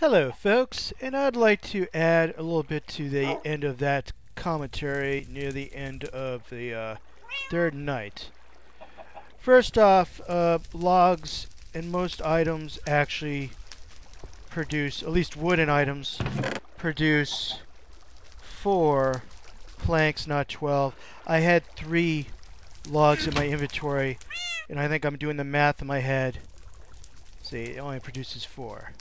Hello folks, and I'd like to add a little bit to the end of that commentary near the end of the third night. First off, logs and most items actually produce, at least wooden items, produce 4 planks, not 12. I had 3 logs in my inventory, and I think I'm doing the math in my head. See, it only produces 4.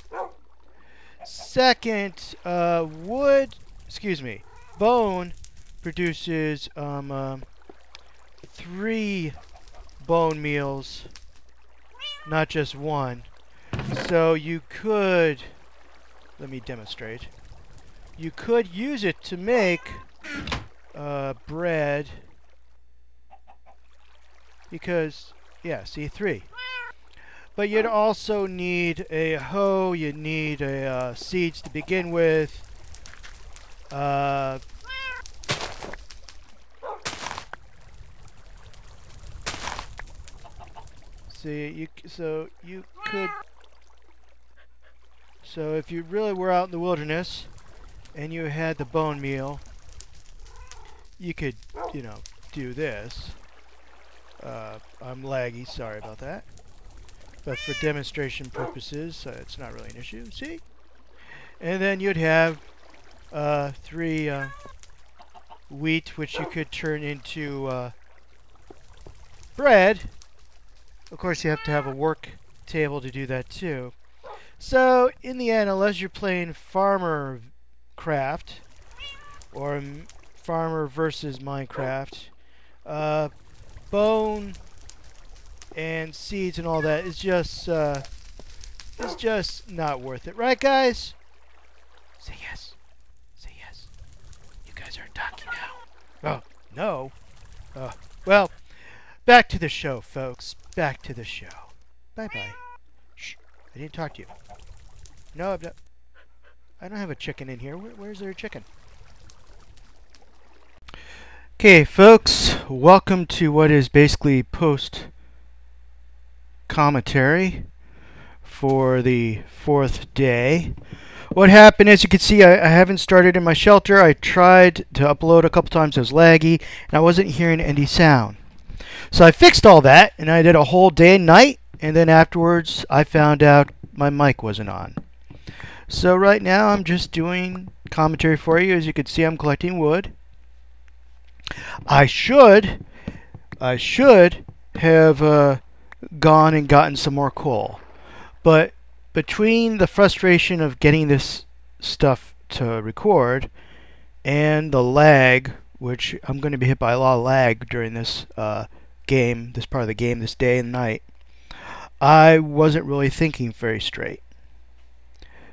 Second, bone produces 3 bone meals, not just 1. So you could, let me demonstrate. You could use it to make bread because, yeah, see, 3. But you'd also need a hoe, you'd need a seeds to begin with. So if you really were out in the wilderness and you had the bone meal, you could, do this. I'm laggy, sorry about that. But for demonstration purposes, it's not really an issue. See? And then you'd have 3 wheat, which you could turn into bread. Of course, you have to have a work table to do that too. So, in the end, unless you're playing Farmer Craft or Farmer versus Minecraft, bone and seeds and all that is just not worth it, right, guys? Say yes. Say yes. You guys aren't talking now. Oh no. Well, back to the show, folks. Back to the show. Bye bye. Shh. I didn't talk to you. No, I don't have a chicken in here. Where's there a chicken? Okay, folks. Welcome to what is basically post commentary for the 4th day. What happened, as you can see, I haven't started in my shelter. I tried to upload a couple times. It was laggy, and I wasn't hearing any sound. So I fixed all that, and I did a whole day and night, and then afterwards I found out my mic wasn't on. So right now I'm just doing commentary for you. As you can see, I'm collecting wood. I should have gone and gotten some more coal, but between the frustration of getting this stuff to record and the lag, which I'm going to be hit by a lot of lag during this game, this part of the game, this day and night, I wasn't really thinking very straight.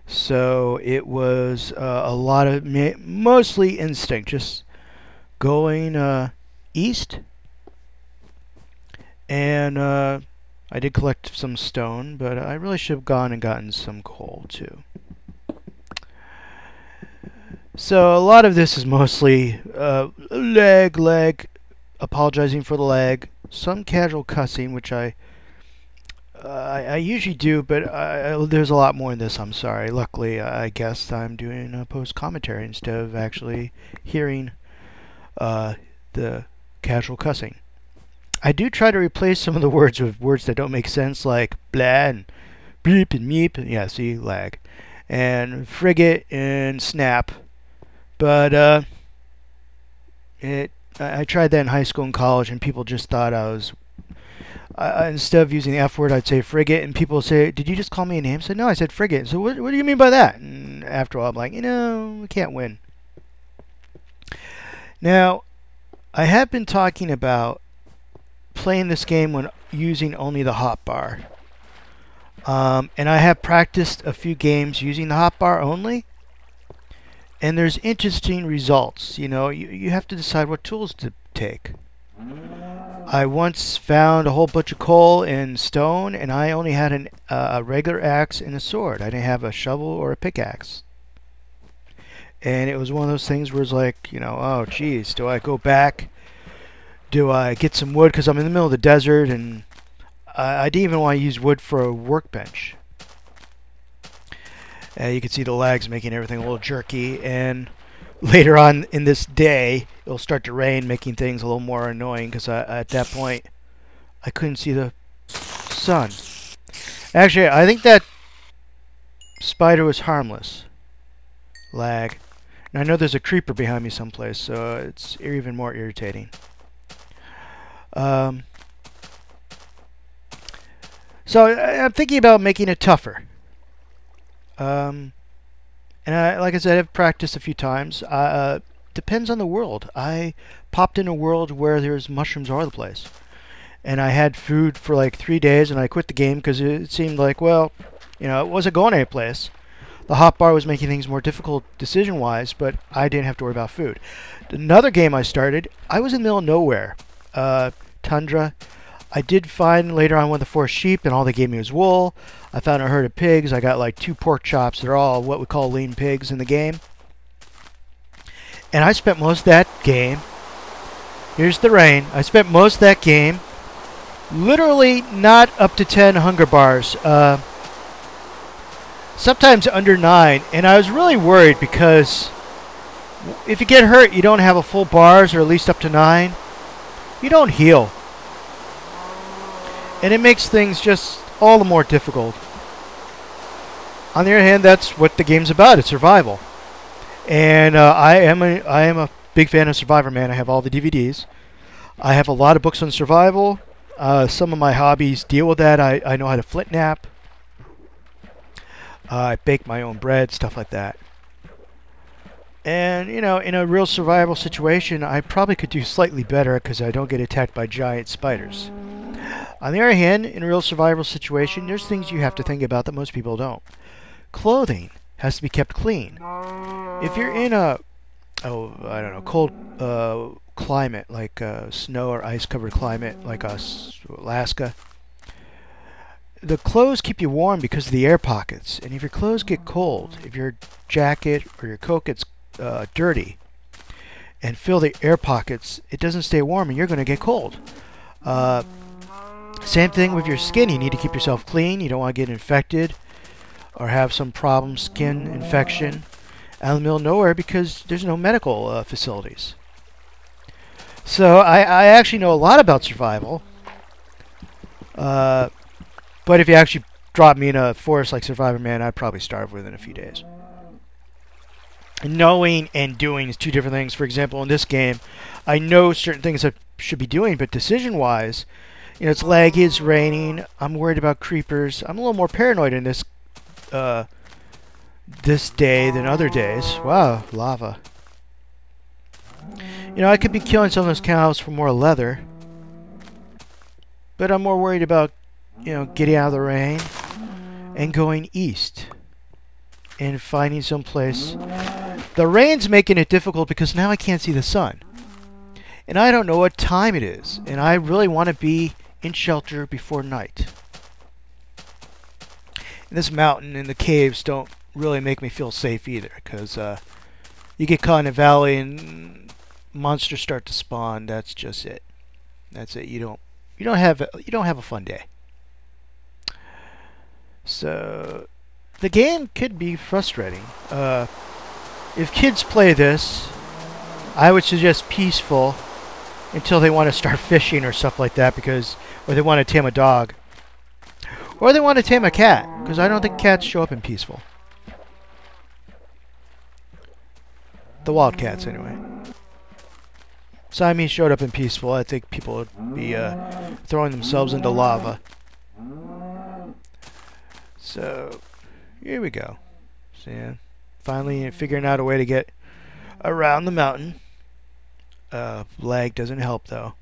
So it was a lot of mostly instinct, just going east. And I did collect some stone, but I really should have gone and gotten some coal too. So a lot of this is mostly lag, apologizing for the lag, some casual cussing, which I usually do, but there's a lot more in this. I'm sorry. Luckily, I guess I'm doing a post commentary instead of actually hearing the casual cussing. I do try to replace some of the words with words that don't make sense, like blah and bleep and meep. Yeah, see, lag. And frigate and snap. But I tried that in high school and college, and people just thought I was... instead of using the F word, I'd say frigate, and people say, did you just call me a name? I said, no, I said frigate. So what do you mean by that? And after a while, I'm like, we can't win. Now, I have been talking about playing this game when using only the hotbar. And I have practiced a few games using the hotbar only. And there's interesting results. You have to decide what tools to take. I once found a whole bunch of coal and stone, and I only had a regular axe and a sword. I didn't have a shovel or a pickaxe. And it was one of those things where it's like, oh geez, do I go back? Do I get some wood because I'm in the middle of the desert, and I didn't even want to use wood for a workbench. You can see the lags making everything a little jerky, and later on in this day, it'll start to rain, making things a little more annoying because at that point, I couldn't see the sun. Actually, I think that spider was harmless. Lag. And I know there's a creeper behind me someplace, so it's even more irritating. So I'm thinking about making it tougher. And like I said, I've practiced a few times. Depends on the world. I popped in a world where there's mushrooms all over the place. And I had food for like 3 days, and I quit the game because it seemed like, well, you know, it wasn't going anyplace. The hotbar was making things more difficult decision-wise, but I didn't have to worry about food. Another game I started, I was in the middle of nowhere. Tundra. I did find later on one of the 4 sheep, and all they gave me was wool. I found a herd of pigs. I got like 2 pork chops. They're all what we call lean pigs in the game. And I spent most of that game, here's the rain, I spent most of that game literally not up to 10 hunger bars. Sometimes under 9, and I was really worried because if you get hurt, you don't have a full bars, or at least up to 9, you don't heal. And it makes things just all the more difficult. On the other hand, that's what the game's about. It's survival. And I am a big fan of Survivor Man. I have all the DVDs. I have a lot of books on survival. Some of my hobbies deal with that. I know how to flint knap. I bake my own bread, stuff like that. And, you know, in a real survival situation, I probably could do slightly better because I don't get attacked by giant spiders. On the other hand, in a real survival situation, there's things you have to think about that most people don't. Clothing has to be kept clean. If you're in a, I don't know, cold climate, like snow or ice-covered climate, like Alaska, the clothes keep you warm because of the air pockets. And if your clothes get cold, if your jacket or your coat gets dirty and fill the air pockets, it doesn't stay warm and you're going to get cold. Same thing with your skin. You need to keep yourself clean. You don't want to get infected or have some problem, skin infection out in the middle of nowhere because there's no medical facilities. So I actually know a lot about survival. But if you actually drop me in a forest like Survivor Man, I'd probably starve within a few days. Knowing and doing is 2 different things. For example, in this game, I know certain things I should be doing, but decision-wise, you know, it's laggy, it's raining, I'm worried about creepers. I'm a little more paranoid in this this day than other days. Wow, lava. You know, I could be killing some of those cows for more leather, but I'm more worried about, you know, getting out of the rain and going east and finding some place. The rain's making it difficult because now I can't see the sun. And I don't know what time it is. And I really want to be in shelter before night. And this mountain and the caves don't really make me feel safe either, because you get caught in a valley and monsters start to spawn. That's just it. That's it. You don't have a fun day. So the game could be frustrating. If kids play this, I would suggest peaceful until they want to start fishing or stuff like that, or they want to tame a dog, or they want to tame a cat, because I don't think cats show up in peaceful. The wild cats, anyway. Siamese showed up in peaceful. I think people would be throwing themselves into lava. So here we go. So yeah, finally figuring out a way to get around the mountain. Lag doesn't help though.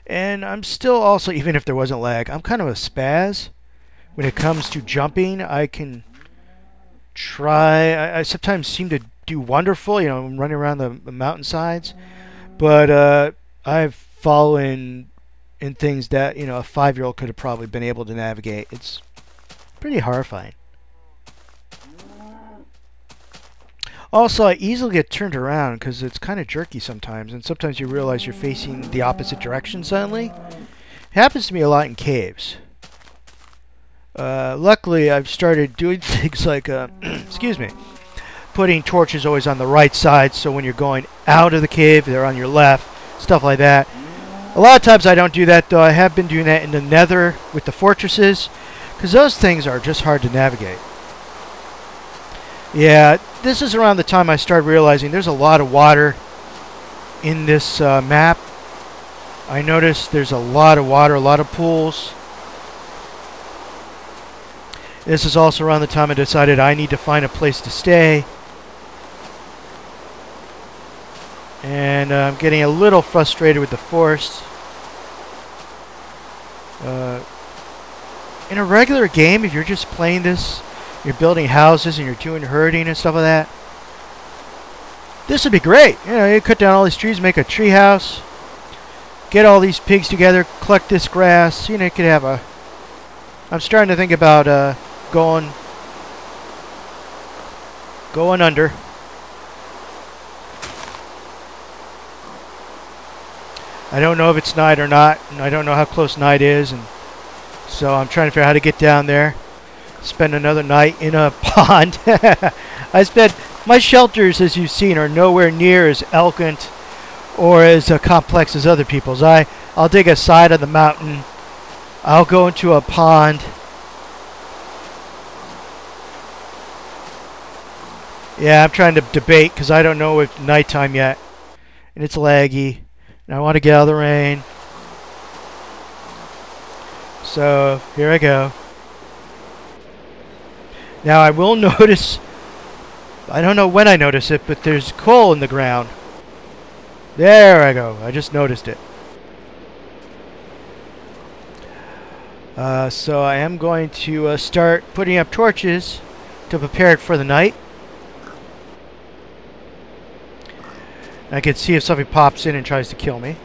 And I'm still also, even if there wasn't lag, I'm kind of a spaz. When it comes to jumping, I can try. I sometimes seem to do wonderful, you know, I'm running around the mountainsides. But I've fallen in things that, you know, a 5-year-old could have probably been able to navigate. It's pretty horrifying. Also, I easily get turned around because it's kind of jerky sometimes, and sometimes you realize you're facing the opposite direction suddenly. It happens to me a lot in caves. Luckily, I've started doing things like, excuse me, putting torches always on the right side, so when you're going out of the cave, they're on your left, stuff like that. A lot of times I don't do that, though. I have been doing that in the nether with the fortresses, because those things are just hard to navigate. Yeah, this is around the time I started realizing there's a lot of water in this map. I noticed there's a lot of water, a lot of pools. This is also around the time I decided I need to find a place to stay. And I'm getting a little frustrated with the forest. In a regular game, if you're just playing this, you're building houses and you're doing herding and stuff like that, this would be great. You know, you cut down all these trees, make a tree house, get all these pigs together, collect this grass. You know, you could have a... I'm starting to think about going under. I don't know if it's night or not, and I don't know how close night is, and so I'm trying to figure out how to get down there. Spend another night in a pond. My shelters, as you've seen, are nowhere near as elegant or as complex as other people's. I'll dig a side of the mountain. I'll go into a pond. Yeah, I'm trying to debate because I don't know if nighttime yet, and it's laggy, and I want to get out of the rain. So here I go. Now I will notice, I don't know when I notice it, but there's coal in the ground. There I go. I just noticed it. So I am going to start putting up torches to prepare it for the night. I can see if something pops in and tries to kill me.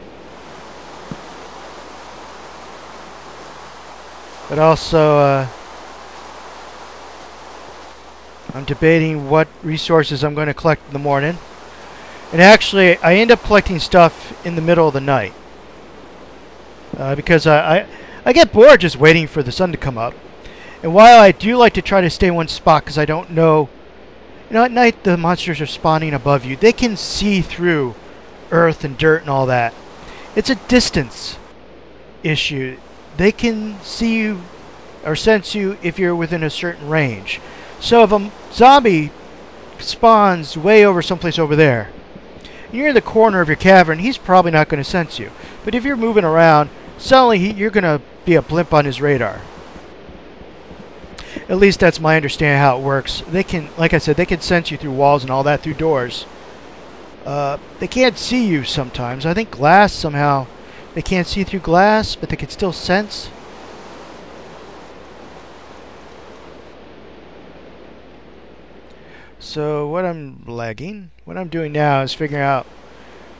But also, I'm debating what resources I'm going to collect in the morning. And actually, I end up collecting stuff in the middle of the night. Because I get bored just waiting for the sun to come up. And while I do like to try to stay in one spot because I don't know... You know, at night the monsters are spawning above you. They can see through earth and dirt and all that. It's a distance issue. They can see you or sense you if you're within a certain range. So if a zombie spawns way over someplace over there, and you're in the corner of your cavern, he's probably not going to sense you. But if you're moving around, suddenly you're going to be a blimp on his radar. At least that's my understanding how it works. They can, like I said, they can sense you through walls and all that, through doors. They can't see you sometimes. I think glass somehow, they can't see through glass, but they can still sense. So what I'm doing now is figuring out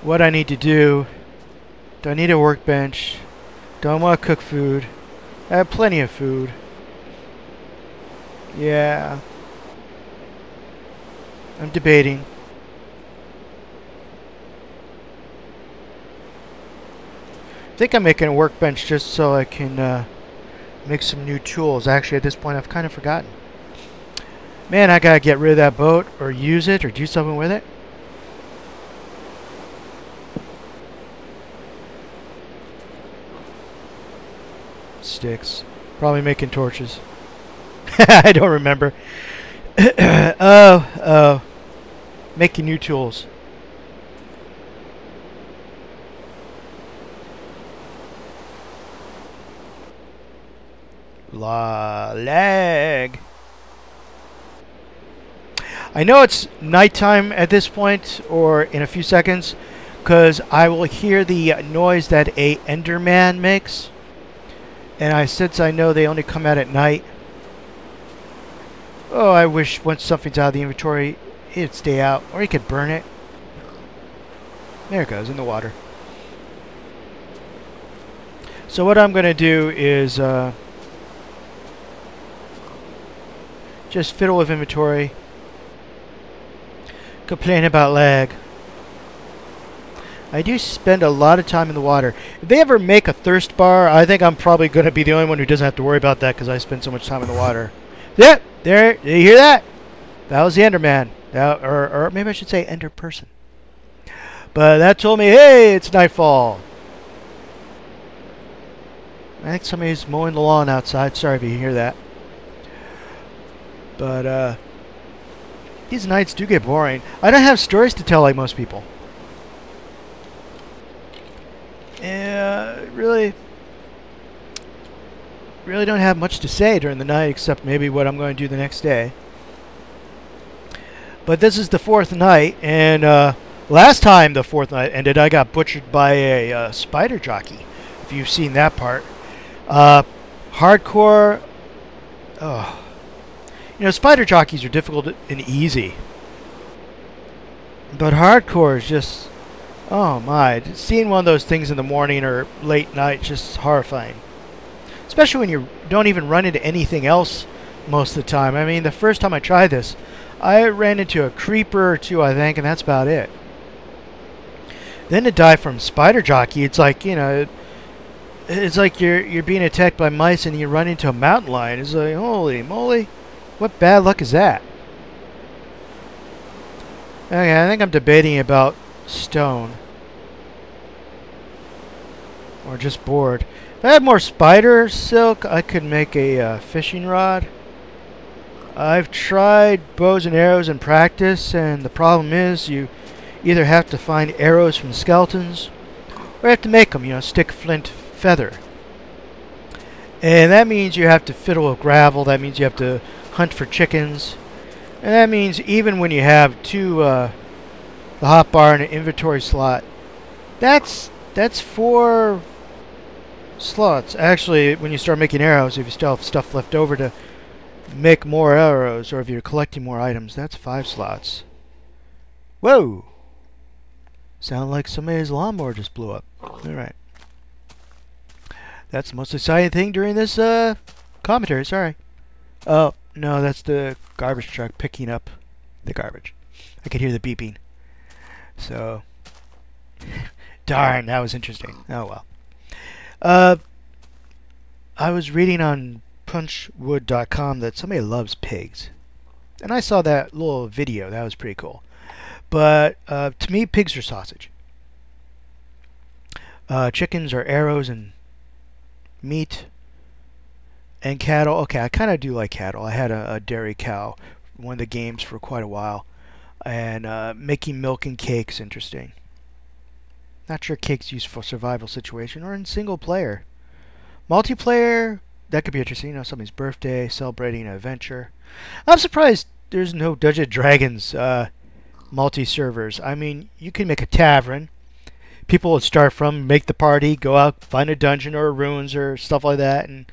what I need to do. Do I need a workbench? Do I want to cook food? I have plenty of food. Yeah. I'm debating. I think I'm making a workbench just so I can make some new tools. Actually, at this point, I've kind of forgotten. Man, I gotta get rid of that boat, or use it, or do something with it. Sticks. Probably making torches. I don't remember. Oh. Making new tools. Lag. I know it's nighttime at this point, or in a few seconds, because I will hear the noise that a Enderman makes. And since I know they only come out at night. Oh, I wish once something's out of the inventory, it'd stay out, or you could burn it. There it goes, in the water. So what I'm going to do is just fiddle with inventory. Complain about lag. I do spend a lot of time in the water. If they ever make a thirst bar, I think I'm probably going to be the only one who doesn't have to worry about that because I spend so much time in the water. Yeah, there. You hear that? That was the Enderman. Or maybe I should say Ender person. But that told me, hey, it's nightfall. I think somebody's mowing the lawn outside. Sorry if you hear that. But these nights do get boring. I don't have stories to tell like most people. Really don't have much to say during the night except maybe what I'm going to do the next day. But this is the fourth night, and last time the fourth night ended, I got butchered by a spider jockey. If you've seen that part, hardcore. Oh, you know, spider jockeys are difficult and easy, but hardcore is just. Oh my, seeing one of those things in the morning or late night is just horrifying. Especially when you don't even run into anything else most of the time. I mean, the first time I tried this, I ran into a creeper or two, I think, and that's about it. Then to die from spider jockey, it's like, you know, it's like you're being attacked by mice and you run into a mountain lion. It's like, holy moly, what bad luck is that? Okay, I think I'm debating about stone or just board. If I had more spider silk, I could make a fishing rod. I've tried bows and arrows in practice, and the problem is you either have to find arrows from skeletons or you have to make them, you know, stick, flint, feather. And that means you have to fiddle with gravel. That means you have to hunt for chickens. And that means even when you have the hotbar and an inventory slot, that's 4 slots. Actually, when you start making arrows, if you still have stuff left over to make more arrows, or if you're collecting more items, that's 5 slots. Whoa! Sound like somebody's lawnmower just blew up. Alright. That's the most exciting thing during this commentary, sorry. Oh, no, that's the garbage truck picking up the garbage. I could hear the beeping. So, darn, that was interesting. Oh well. I was reading on punchwood.com that somebody loves pigs. And I saw that little video. That was pretty cool. But to me, pigs are sausage. Chickens are arrows and meat. And cattle. Okay, I kind of do like cattle. I had a dairy cow, one of the games for quite a while. And making milk and cakes interesting. Not sure cake's used for survival situation or in single player. Multiplayer, that could be interesting. You know, somebody's birthday, celebrating an adventure. I'm surprised there's no Dungeons & Dragons multi-servers. I mean, you can make a tavern. People would start from, make the party, go out, find a dungeon or ruins or stuff like that, and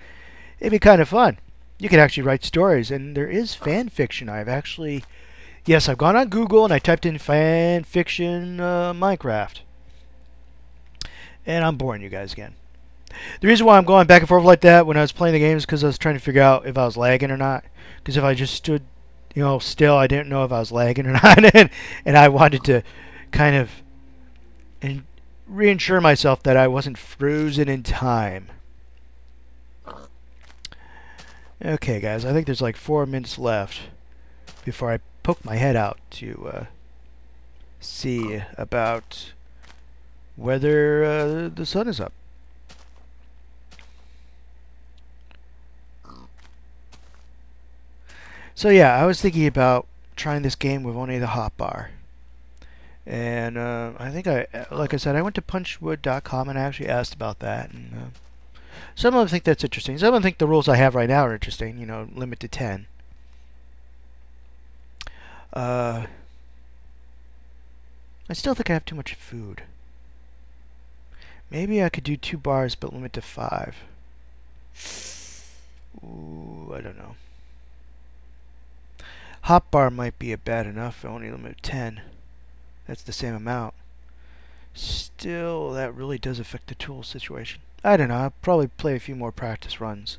it'd be kind of fun. You could actually write stories, and there is fan fiction. Yes, I've gone on Google and I typed in fan fiction Minecraft. And I'm boring you guys again. The reason why I'm going back and forth like that when I was playing the game is because I was trying to figure out if I was lagging or not. Because if I just stood, you know, still, I didn't know if I was lagging or not. and I wanted to kind of reassure myself that I wasn't frozen in time. Okay, guys, I think there's like 4 minutes left before I poke my head out to see about whether the sun is up. So yeah, I was thinking about trying this game with only the hotbar. And I think like I said, I went to punchwood.com and I actually asked about that. And some of them think that's interesting. Some of them think the rules I have right now are interesting. You know, limit to 10. I still think I have too much food. Maybe I could do 2 bars but limit to 5. Ooh, I don't know. Hotbar might be a bad enough. I only limit 10. That's the same amount. Still, that really does affect the tool situation. I don't know. I'll probably play a few more practice runs.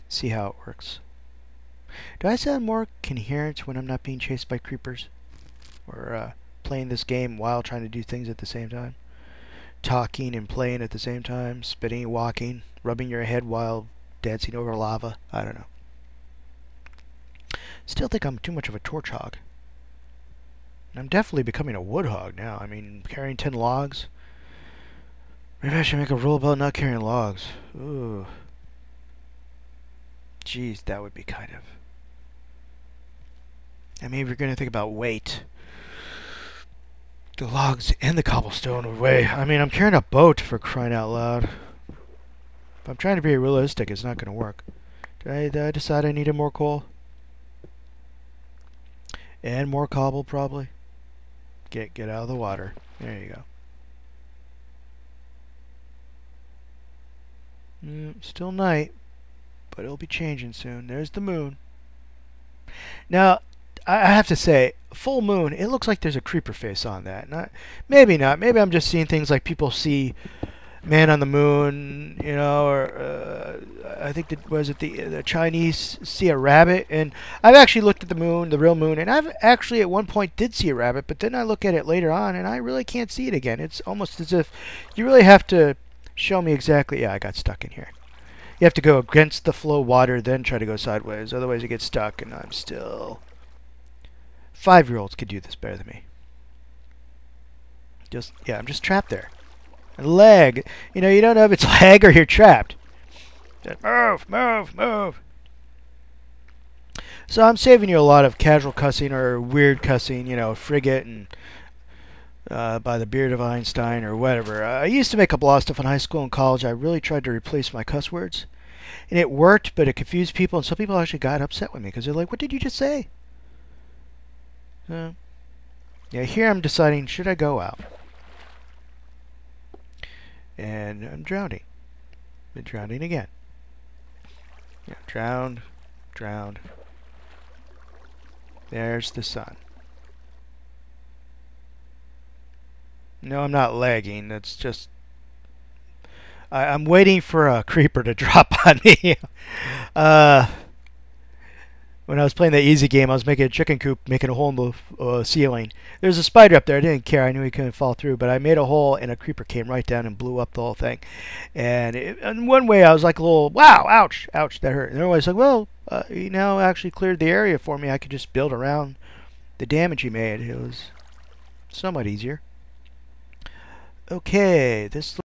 See how it works. Do I sound more coherent when I'm not being chased by creepers? Or playing this game while trying to do things at the same time. Talking and playing at the same time, spitting, walking, rubbing your head while dancing over lava. I don't know. Still think I'm too much of a torch hog. I'm definitely becoming a wood hog now. I mean, carrying 10 logs. Maybe I should make a rule about not carrying logs. Ooh. Jeez, that would be kind of... I mean, if you're going to think about weight, the logs and the cobblestone would weigh. I mean, I'm carrying a boat, for crying out loud. If I'm trying to be realistic, it's not going to work. Did I decide I needed more coal? And more cobble, probably. Get out of the water. There you go. Still night, but it'll be changing soon. There's the moon. Now, I have to say, full moon, it looks like there's a creeper face on that. Maybe not. Maybe I'm just seeing things like people see man on the moon, you know, or I think that was it the Chinese see a rabbit. And I've actually looked at the moon, the real moon, and I've actually at one point did see a rabbit, but then I look at it later on and I really can't see it again. It's almost as if you really have to show me exactly. Yeah, I got stuck in here. You have to go against the flow of water, then try to go sideways. Otherwise you get stuck, and I'm still... 5-year-olds could do this better than me. Yeah, I'm just trapped there. Lag. You know, you don't know if it's lag or you're trapped. Just move, move, move. So I'm saving you a lot of casual cussing or weird cussing, you know, frigate and by the beard of Einstein or whatever. I used to make up a lot of stuff in high school and college. I really tried to replace my cuss words. And it worked, but it confused people. And some people actually got upset with me because they're like, what did you just say? Yeah, here I'm deciding, should I go out? And I'm drowning. Been drowning again. Yeah, drowned, drowned. There's the sun. No, I'm not lagging. That's just... I'm waiting for a creeper to drop on me. When I was playing the easy game, I was making a chicken coop, making a hole in the ceiling. There's a spider up there. I didn't care. I knew he couldn't fall through. But I made a hole, and a creeper came right down and blew up the whole thing. And in one way, I was like a little, wow, ouch, ouch, that hurt. And everybody's like, well, he now actually cleared the area for me. I could just build around the damage he made. It was somewhat easier. Okay, this